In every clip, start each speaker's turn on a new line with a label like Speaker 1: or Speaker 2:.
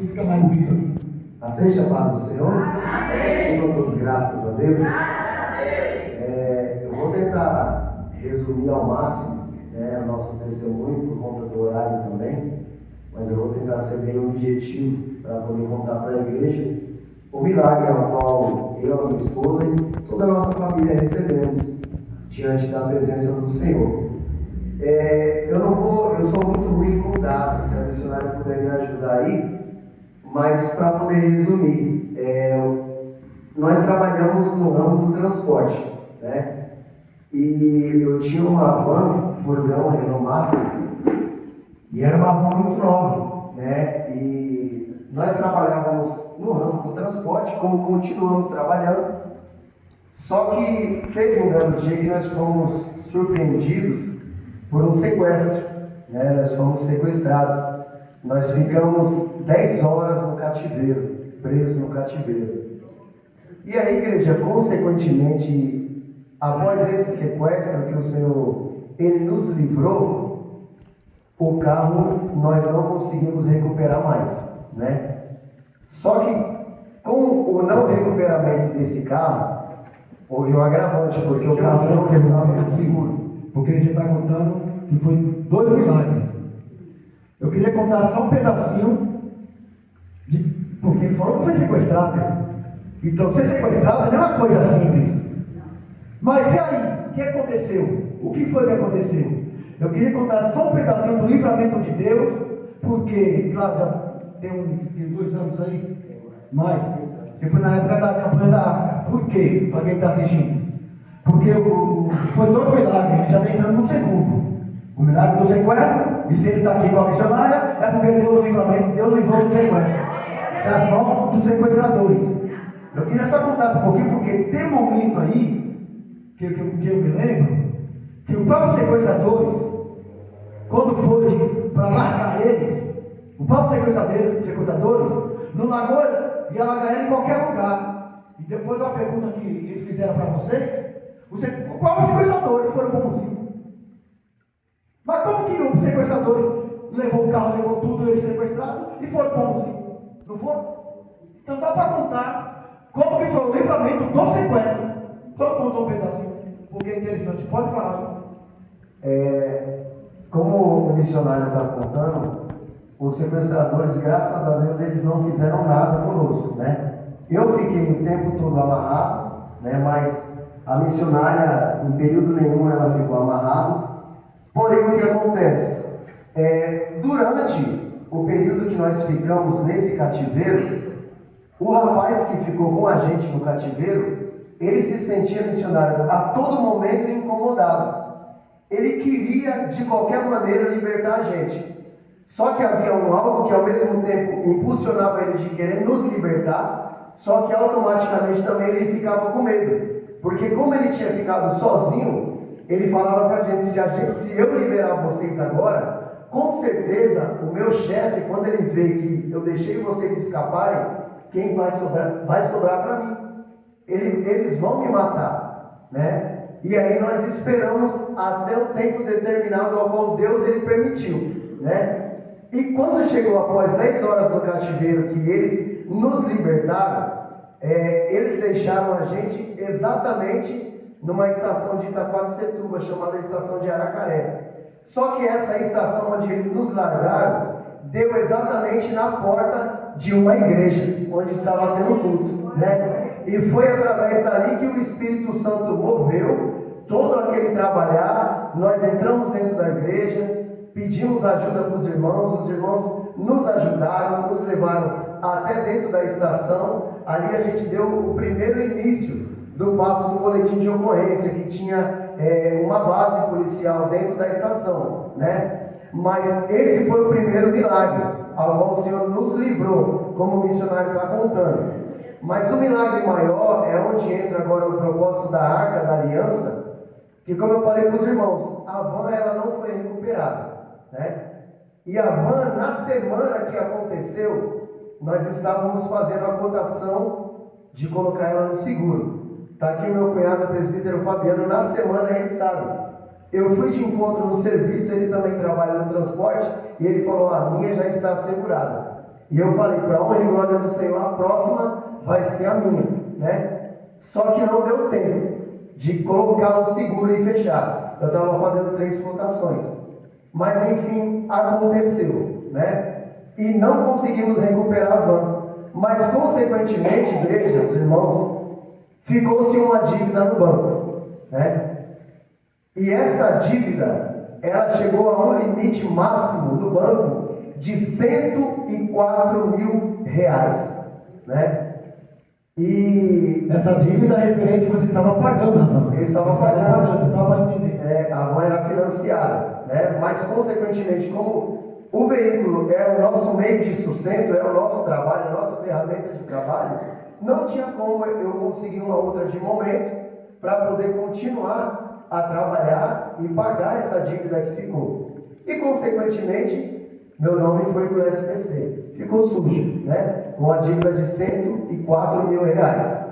Speaker 1: que fica mais bonito aqui.
Speaker 2: Aceite a paz do Senhor? Amém. Todos graças a Deus. Eu vou tentar resumir ao máximo o nosso testemunho por conta do horário também, mas eu vou tentar ser bem objetivo para poder contar para a igreja o milagre ao qual eu, a minha esposa e toda a nossa família recebemos diante da presença do Senhor. Eu sou muito ruim com datas, se a missionária puder me ajudar aí, mas para poder resumir, nós trabalhamos no ramo do transporte, né? E eu tinha uma van, furgão, Renault Master, e era uma van muito nova, né? E nós trabalhávamos no ramo do transporte, como continuamos trabalhando, só que teve um belo dia que nós fomos surpreendidos por um sequestro, né? Nós fomos sequestrados. Nós ficamos 10 horas no cativeiro, presos no cativeiro. E a igreja, consequentemente, após esse sequestro que o Senhor ele nos livrou, o carro nós não conseguimos recuperar mais, né? Só que com o não recuperamento desse carro, houve um agravante, porque o carro não estava no seguro.
Speaker 1: Porque a gente está contando que foi 2 milagres. Eu queria contar só um pedacinho, porque ele falou que foi sequestrado. Então, ser sequestrado não é uma coisa simples. Mas e aí? O que aconteceu? O que foi que aconteceu? Eu queria contar só um pedacinho do livramento de Deus, porque, claro, já tem 2 anos aí, mais. Eu fui na época da campanha da Arca. Por quê? Para quem está assistindo. Porque foi 2 milagres, a gente já está entrando no segundo. O milagre do sequestro, e se ele está aqui com a missionária, é porque Deus livrou do sequestro, das mãos dos sequestradores. Eu queria só contar um pouquinho, porque tem um momento aí, que eu me lembro, que o próprio sequestradores, quando foi para largar eles, o próprio sequestradores, não largou, ia largar ele em qualquer lugar. E depois uma pergunta que eles fizeram para vocês, os próprios sequestradores foram bonzinhos. Mas como que o sequestrador levou o carro, levou tudo, eles sequestrados, e foram bonzinhos? Não foram? Então dá para contar como que foi o livramento do sequestro. Só contou um pedacinho, porque é interessante. Pode falar.
Speaker 2: Como o missionário está contando, os sequestradores, graças a Deus, eles não fizeram nada conosco, né? Eu fiquei o tempo todo amarrado, né? Mas a missionária, em período nenhum, ela ficou amarrada. Porém, o que acontece? Durante o período que nós ficamos nesse cativeiro, o rapaz que ficou com a gente no cativeiro, ele se sentia missionário a todo momento incomodado. Ele queria, de qualquer maneira, libertar a gente. Só que havia algo que, ao mesmo tempo, impulsionava ele de querer nos libertar, só que automaticamente também ele ficava com medo. Porque como ele tinha ficado sozinho, ele falava para a gente, se eu liberar vocês agora, com certeza o meu chefe, quando ele vê que eu deixei vocês escaparem, quem vai sobrar para mim. Eles vão me matar, né? E aí nós esperamos até o tempo determinado ao qual Deus ele permitiu, né? E quando chegou após 10 horas no cativeiro que eles nos libertaram, eles deixaram a gente exatamente numa estação de Itaquaquecetuba, chamada Estação de Aracaré. Só que essa estação onde eles nos largaram, deu exatamente na porta de uma igreja, onde estava tendo culto, né? E foi através dali que o Espírito Santo moveu todo aquele trabalhar. Nós entramos dentro da igreja, pedimos ajuda para os irmãos nos ajudaram, nos levaram até dentro da estação. Ali a gente deu o primeiro início do passo do boletim de ocorrência, que tinha uma base policial dentro da estação, né? Mas esse foi o primeiro milagre, ao qual o Senhor nos livrou, como o missionário está contando. Mas o milagre maior é onde entra agora o propósito da Arca da Aliança, que, como eu falei para os irmãos, a van ela não foi recuperada, né? E a van, na semana que aconteceu, nós estávamos fazendo a cotação de colocar ela no seguro. Está aqui o meu cunhado, o presbítero Fabiano, na semana ele sabe. Eu fui de encontro no serviço, ele também trabalha no transporte, e ele falou, a minha já está assegurada. E eu falei, para honra e glória do Senhor, a próxima vai ser a minha, né? Só que não deu tempo de colocar o seguro e fechar. Eu estava fazendo 3 cotações. Mas enfim, aconteceu, né? E não conseguimos recuperar a van. Mas consequentemente, igreja, os irmãos, ficou-se uma dívida no banco, né? E essa dívida, ela chegou a um limite máximo no banco de R$104.000, né? E
Speaker 1: Essa dívida referente você estava pagando, Rafael.
Speaker 2: eu estava pagando,
Speaker 1: estava entendendo.
Speaker 2: a van era financiada, né? Mas consequentemente, como o veículo era o nosso meio de sustento, era o nosso trabalho, a nossa ferramenta de trabalho, não tinha como eu conseguir uma outra de momento para poder continuar a trabalhar e pagar essa dívida que ficou. E consequentemente, meu nome foi para o SPC. Ficou sujo, né? Com a dívida de R$104.000.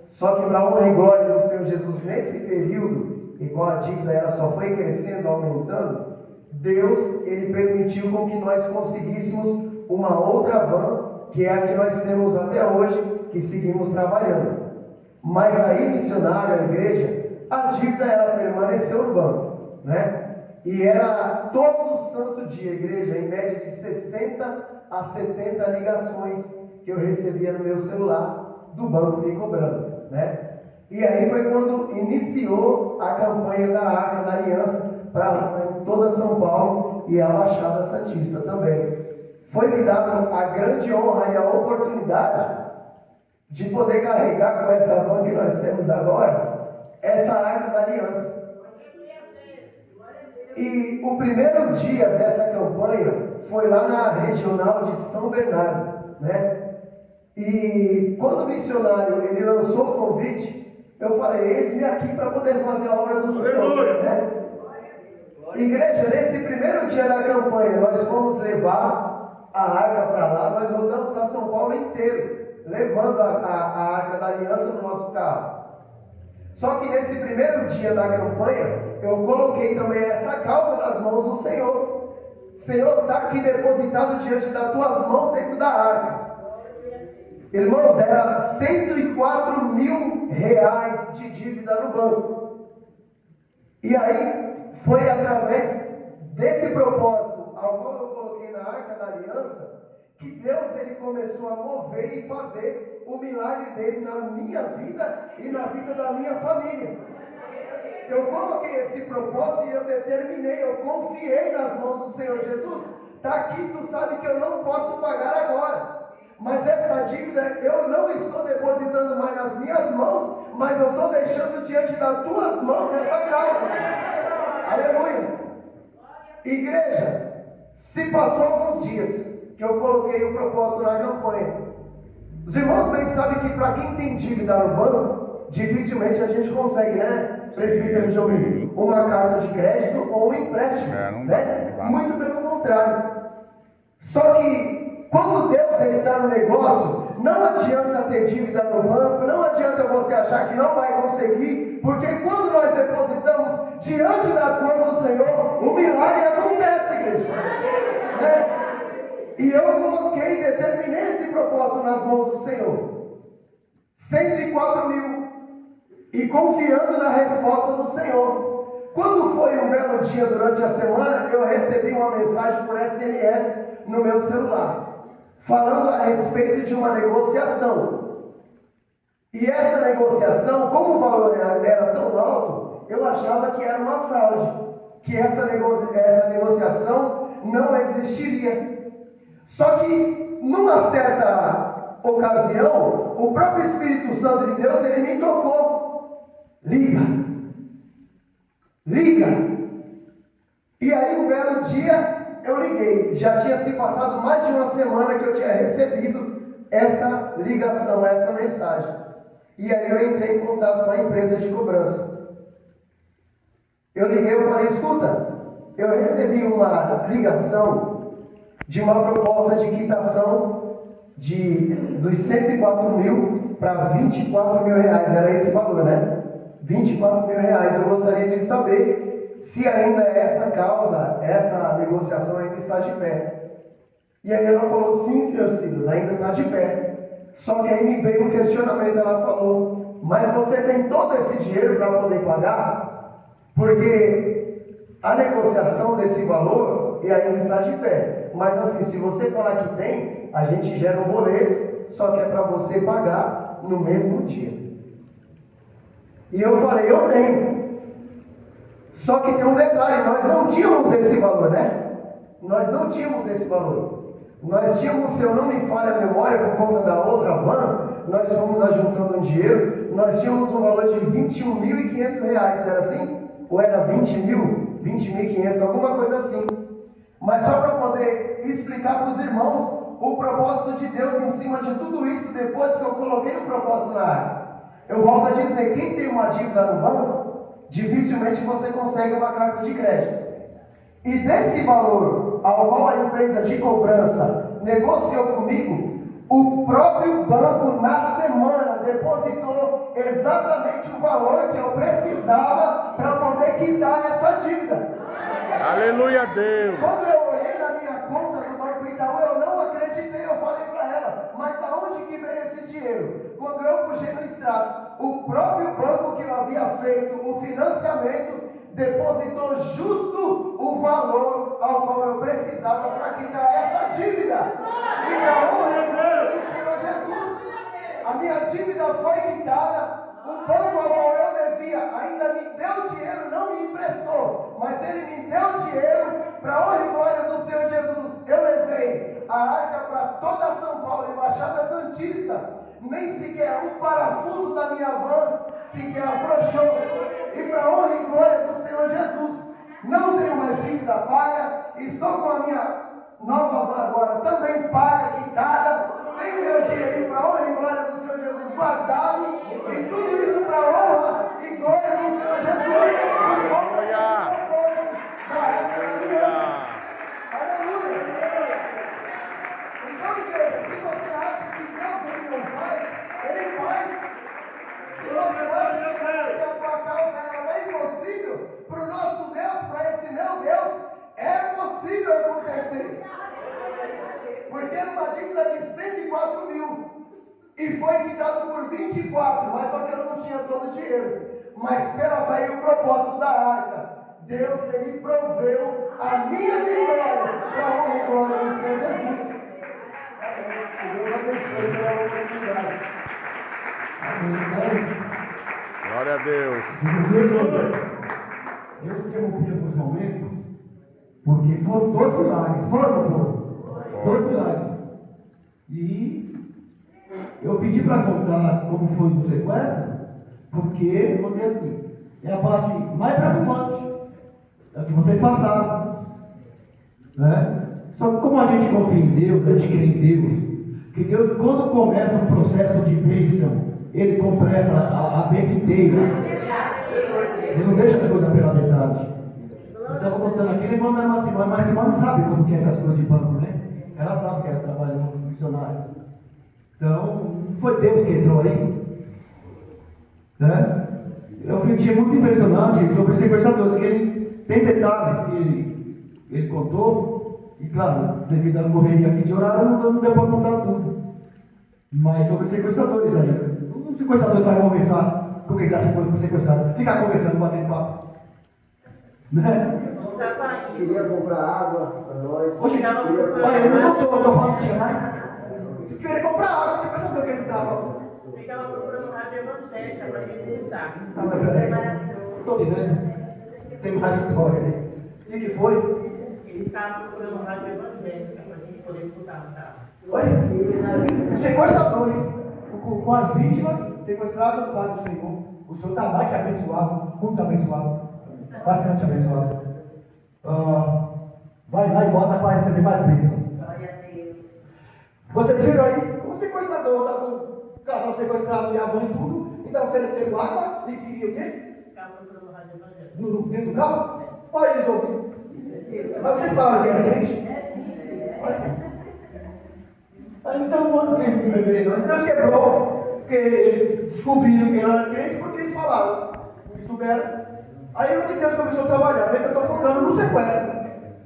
Speaker 2: Só que para a honra e glória do Senhor Jesus, nesse período, e com a dívida ela só foi crescendo, aumentando, Deus, Ele permitiu com que nós conseguíssemos uma outra van, que é a que nós temos até hoje, que seguimos trabalhando. Mas aí, missionário, a igreja, a dívida ela permaneceu no banco, né? E era todo santo dia, igreja, em média de 60 a 70 ligações que eu recebia no meu celular do banco me cobrando, né? E aí foi quando iniciou a campanha da Arca da Aliança para toda São Paulo e a Baixada Santista também. Foi me dada a grande honra e a oportunidade de poder carregar com essa van que nós temos agora, essa Arca da Aliança. E o primeiro dia dessa campanha foi lá na regional de São Bernardo, né? E quando o missionário ele lançou o convite, eu falei, eis-me aqui para poder fazer a obra do Senhor, né? Igreja, nesse primeiro dia da campanha, nós fomos levar a arca para lá, nós rodamos a São Paulo inteiro, levando a Arca da Aliança no nosso carro. Só que nesse primeiro dia da campanha, eu coloquei também essa causa nas mãos do Senhor. Senhor, está aqui depositado diante das tuas mãos dentro da arca. Irmãos, era R$104.000 de dívida no banco. E aí, foi através desse propósito, ao qual eu coloquei na Arca da Aliança, que Deus ele começou a mover e fazer o milagre dele na minha vida e na vida da minha família. Eu coloquei esse propósito e eu determinei, eu confiei nas mãos do Senhor Jesus. Está aqui, tu sabe que eu não posso pagar agora. Mas essa dívida eu não estou depositando mais nas minhas mãos, mas eu estou deixando diante das tuas mãos essa causa. Aleluia. Igreja, se passou alguns dias que eu coloquei o propósito na campanha. Os irmãos bem sabem que para quem tem dívida no banco, dificilmente a gente consegue, né, presbítero Jobim, uma carta de crédito ou um empréstimo, né? Muito pelo contrário. Só que quando Deus está no negócio, não adianta ter dívida no banco, não adianta você achar que não vai conseguir, porque quando nós depositamos diante das mãos do Senhor, o milagre acontece, igreja. Né? E eu coloquei, determinei esse propósito nas mãos do Senhor. 104.000. E confiando na resposta do Senhor. Quando foi um belo dia durante a semana, eu recebi uma mensagem por SMS no meu celular, falando a respeito de uma negociação. E essa negociação, como o valor era tão alto, eu achava que era uma fraude, que essa negociação não existiria. Só que, numa certa ocasião, o próprio Espírito Santo de Deus, ele me tocou. Liga. E aí, um belo dia, eu liguei. Já tinha se passado mais de uma semana que eu tinha recebido essa ligação, essa mensagem. E aí eu entrei em contato com a empresa de cobrança. Eu liguei e falei, escuta, eu recebi uma ligação de uma proposta de quitação dos 104.000 para R$24.000. Era esse valor, né? R$24.000. Eu gostaria de saber se ainda essa causa, essa negociação ainda está de pé. E aí ela falou, sim, senhor Silas, ainda está de pé. Só que aí me veio um questionamento, ela falou, mas você tem todo esse dinheiro para poder pagar? Porque a negociação desse valor ainda está de pé. Mas assim, se você falar que tem, a gente gera um boleto, só que é para você pagar no mesmo dia. E eu falei, eu tenho. Só que tem um detalhe, nós não tínhamos esse valor, né? Nós não tínhamos esse valor. Nós tínhamos, se eu não me falha a memória, por conta da outra van, nós fomos ajuntando um dinheiro, nós tínhamos um valor de R$21.500, era assim? Ou era 20 mil? 20.500, alguma coisa assim. Mas só para poder explicar para os irmãos o propósito de Deus em cima de tudo isso, depois que eu coloquei o propósito na área. Eu volto a dizer, quem tem uma dívida no banco, dificilmente você consegue uma carta de crédito. E desse valor ao qual a empresa de cobrança negociou comigo, o próprio banco na semana depositou exatamente o valor que eu precisava para poder quitar essa dívida.
Speaker 3: Aleluia a Deus!
Speaker 2: Quando eu olhei na minha conta do Banco Itaú, eu não acreditei, eu falei para ela, mas da onde que veio esse dinheiro? Quando eu puxei no extrato, o próprio banco que eu havia feito o financiamento depositou justo o valor ao qual eu precisava para quitar essa dívida. E para honra e glória do Senhor Jesus, a minha dívida foi quitada. O banco ao qual eu devia ainda me deu dinheiro, não me emprestou, mas ele me deu dinheiro para honra e glória do Senhor Jesus. Eu levei a arca para toda São Paulo e Baixada Santista. Nem sequer um parafuso da minha van sequer afrouxou. E para honra e glória do Senhor Jesus, não tenho mais dívida paga, estou com a minha nova van agora também paga, quitada, tenho meu dinheirinho para honra e glória do Senhor Jesus guardado, e tudo isso para honra e glória do Senhor Jesus. Aleluia! Então, igreja, se você acha que Deus ele não faz, ele faz. Se você acha que a tua causa ela é impossível, para o nosso Deus, para esse meu Deus, é possível acontecer. Porque era uma dívida de 104 mil e foi quitado por 24, mas só que eu não tinha todo o dinheiro. Mas pela fé e o propósito da arca, Deus ele proveu a minha vitória para a honra e glória do Senhor Jesus. Deus abençoe pela oportunidade.
Speaker 3: Glória a Deus.
Speaker 1: Eu interrompi alguns momentos, porque foram 2 milagres. Foram ou não foram? 2 milagres. E eu pedi para contar como foi o sequestro, porque, eu vou dizer assim, é a parte mais preocupante, é o que vocês passaram. Né? Só que como a gente confia em Deus, a gente crê em Deus, que Deus, quando começa um processo de bênção, Ele completa a bênção inteira. Ele não deixa as coisas pela metade. Eu estava contando aqui, lembrando da irmã Simone, mas a Simone sabe como que é essas coisas de banco, né? Ela sabe que ela trabalha como missionária. Então, não foi Deus que entrou aí. Né? Eu fiquei muito impressionante sobre os sequestradores, que ele tem detalhes que ele contou, e claro, devido à correria aqui de horário, não deu para contar tudo. Mas sobre os sequestradores aí. O sequestrador vai conversar com quem está sendo sequestrado, ficar conversando, batendo papo. Né?
Speaker 2: Queria comprar água para nós.
Speaker 1: Oxe, olha, ele não botou, eu estou falando que tinha mais. Se queria comprar água, você pensou que ele estava.
Speaker 4: Ficava procurando rádio evangélica para a gente escutar.
Speaker 1: Ah, mas peraí, estou dizendo, tem mais história, né? O que foi?
Speaker 4: Ele ficava procurando rádio evangélica para a gente poder escutar no carro.
Speaker 1: Olha, os sequestradores, com as vítimas sequestradas do Pai do Senhor. O Senhor está mais que abençoado, muito abençoado, bastante abençoado. Vai lá e volta para receber mais bênção.
Speaker 4: Glória a Deus.
Speaker 1: Vocês viram aí? O sequestrador está com o casal sequestrado e a van e tudo, e está oferecendo água e queria o quê?
Speaker 4: Ficava procurando rádio evangélica.
Speaker 1: Dentro do carro? Olha eles ouvindo. Mas vocês falaram que era crente? Olha. Então, quando Deus quebrou, porque eles descobriram que era crente, porque eles falaram, porque souberam. Aí onde Deus começou a trabalhar, vê que eu estou focando no sequestro,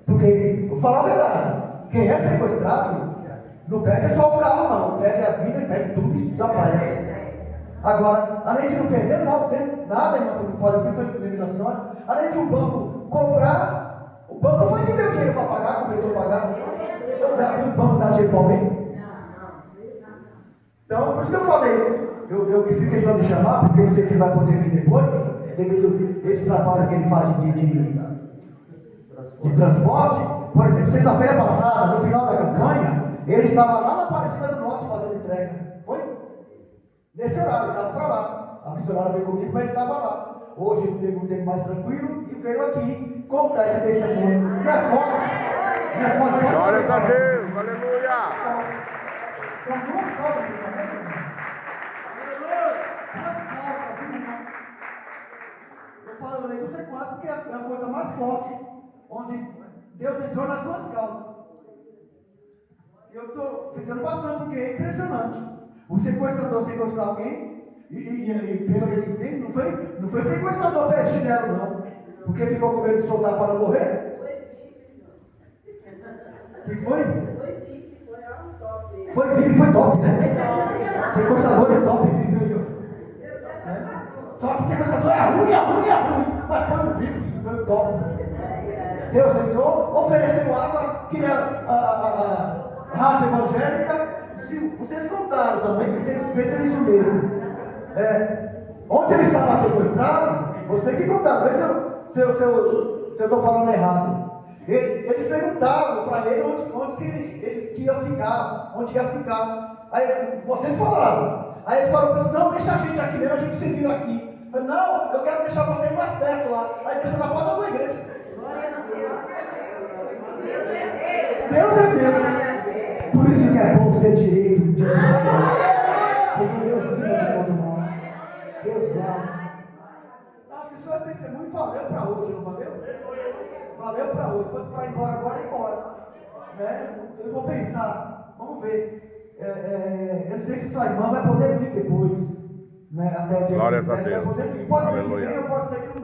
Speaker 1: porque eu falo a verdade, Quem é sequestrado, não perde só o carro, não. Perde a vida, perde tudo e desaparece. Agora, além de não perder nada, irmão, você não fala o que foi comigo da senhora, além de o banco cobrar, o banco foi que deu dinheiro para pagar, o credor pagar. Eu já vi o banco dar dinheiro para alguém. Então, por isso que eu falei, eu fiz questão de chamar, porque não sei se ele vai poder vir depois, devido a esse trabalho que ele faz de transporte. Por exemplo, sexta-feira passada, no final da campanha, ele estava lá na Aparecida do Norte fazendo entrega. Foi? Nesse horário, ele estava para lá. A missionária veio comigo, mas ele estava lá. Hoje ele teve um tempo mais tranquilo e veio aqui com o teste de testemunho. Não é forte? Não é forte?
Speaker 3: Glórias a Deus, aleluia.
Speaker 1: São duas causas, né? Duas causas, irmão. Eu falei do sequestro porque é a coisa mais forte, onde Deus entrou nas duas causas. E eu estou fazendo bastante porque é impressionante. O sequestrador sequestrar alguém, e pelo que ele entende, não foi sequestrador pé de chinelo, não. Porque ficou com medo de soltar para não morrer. O que foi? Foi VIP, foi top, né? Sequestrador é top, VIP aí, ó. É. Só que sequestrador é ruim. Mas foi o VIP, foi o top. Deus entrou, ofereceu água, que era a rádio evangélica. Vocês contaram também, fez isso mesmo. Onde ele estava sequestrado, você que contaram, vê se eu estou falando errado. Eles perguntavam para ele onde que ele ia ficar, Aí vocês falaram. Aí eles falaram, não, deixa a gente aqui mesmo, a gente se viu aqui. Eu falei, não, eu quero deixar vocês mais perto lá. Aí deixou na porta da igreja. Deus é Deus. Por isso que é bom ser direito de Deus. Porque Deus cuida de todo mundo. Deus guarda. Acho que o seu testemunho valeu para hoje, não valeu? Valeu para hoje. Se fosse para ir embora agora, é embora. Né? Eu vou pensar. Vamos ver. Eu não sei se sua irmã vai poder vir depois. Né? Até o dia
Speaker 3: Glórias a
Speaker 1: 27, vai
Speaker 3: Deus.
Speaker 1: poder vir. Pode ser que
Speaker 3: Aleluia.
Speaker 1: venha, pode ser que não.